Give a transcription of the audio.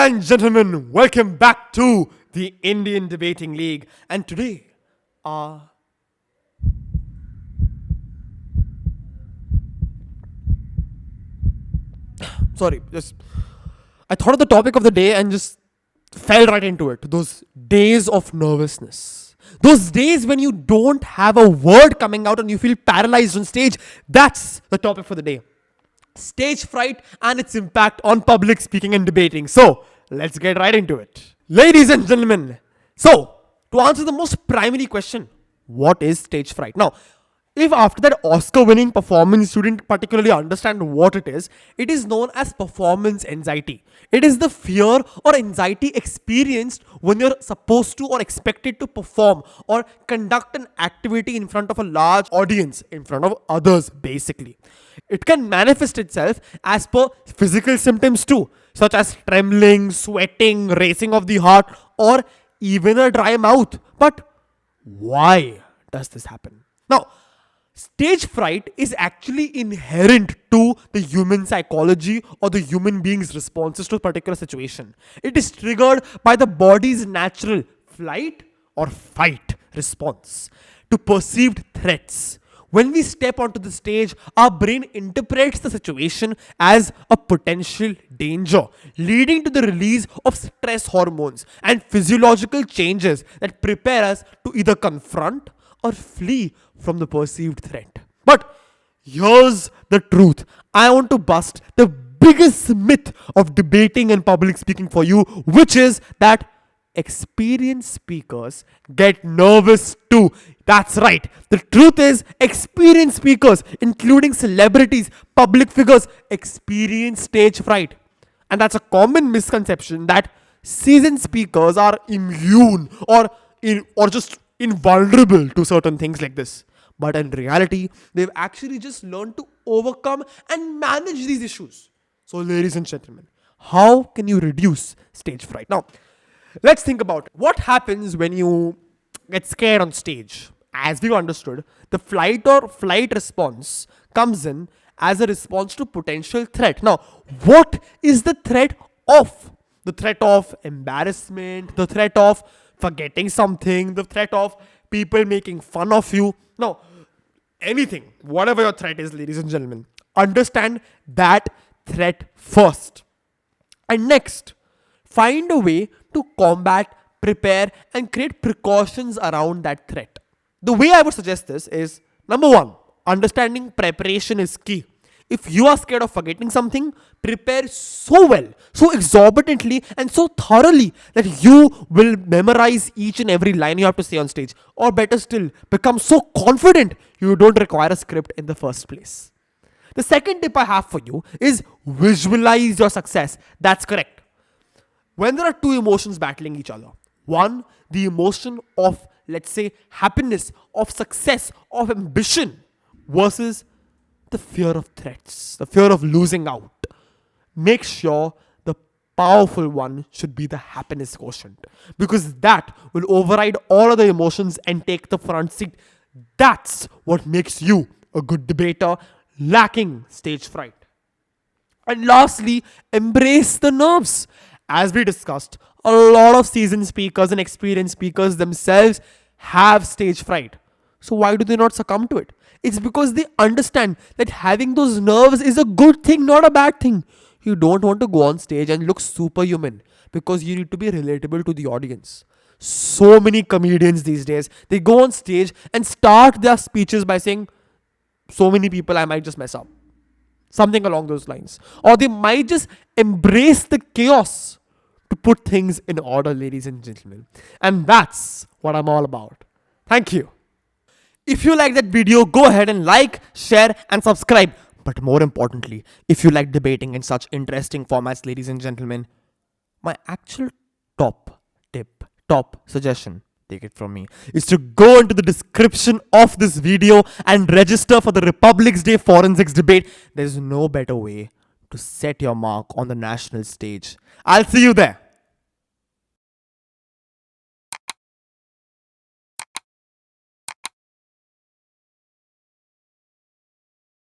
and gentlemen, welcome back to the Indian Debating League. And today, I thought of the topic of the day and just fell right into it. Those days of nervousness. Those days when you don't have a word coming out and you feel paralyzed on stage. That's the topic for the day. Stage fright and its impact on public speaking and debating. So, let's get right into it. Ladies and gentlemen, so to answer the most primary question, what is stage fright? Now, if after that Oscar-winning performance you didn't particularly understand what it is known as performance anxiety. It is the fear or anxiety experienced when you're supposed to or expected to perform or conduct an activity in front of a large audience, in front of others basically. It can manifest itself as per physical symptoms too, such as trembling, sweating, racing of the heart, or even a dry mouth. But why does this happen? Now, stage fright is actually inherent to the human psychology or the human being's responses to a particular situation. It is triggered by the body's natural flight or fight response to perceived threats. When we step onto the stage, our brain interprets the situation as a potential danger, leading to the release of stress hormones and physiological changes that prepare us to either confront or flee from the perceived threat. But here's the truth. I want to bust the biggest myth of debating and public speaking for you, which is that experienced speakers get nervous too. That's right. The truth is, experienced speakers, including celebrities, public figures, experience stage fright. And that's a common misconception that seasoned speakers are immune or just invulnerable to certain things like this. But in reality, they've actually just learned to overcome and manage these issues. So, ladies and gentlemen, how can you reduce stage fright? Now, let's think about what happens when you get scared on stage. As we've understood, the flight or flight response comes in as a response to potential threat. Now, what is the threat of? The threat of embarrassment, the threat of forgetting something, the threat of people making fun of you. Now, anything, whatever your threat is, ladies and gentlemen, understand that threat first. And next, find a way to combat, prepare, and create precautions around that threat. The way I would suggest this is, number one, understanding preparation is key. If you are scared of forgetting something, prepare so well, so exorbitantly, and so thoroughly that you will memorize each and every line you have to say on stage. Or better still, become so confident you don't require a script in the first place. The second tip I have for you is visualize your success. That's correct. When there are two emotions battling each other, one, the emotion of, let's say, happiness, of success, of ambition, versus the fear of threats, the fear of losing out. Make sure the powerful one should be the happiness quotient, because that will override all other emotions and take the front seat. That's what makes you a good debater, lacking stage fright. And lastly, embrace the nerves. As we discussed, a lot of seasoned speakers and experienced speakers themselves have stage fright. So why do they not succumb to it? It's because they understand that having those nerves is a good thing, not a bad thing. You don't want to go on stage and look superhuman because you need to be relatable to the audience. So many comedians these days, they go on stage and start their speeches by saying, so many people, I might just mess up. Something along those lines. Or they might just embrace the chaos to put things in order, ladies and gentlemen. And that's what I'm all about. Thank you. If you like that video, go ahead and like, share, and subscribe. But more importantly, if you like debating in such interesting formats, ladies and gentlemen, my actual top tip, top suggestion, take it from me, is to go into the description of this video and register for the Republic's Day Forensics debate. There's no better way to set your mark on the national stage. I'll see you there.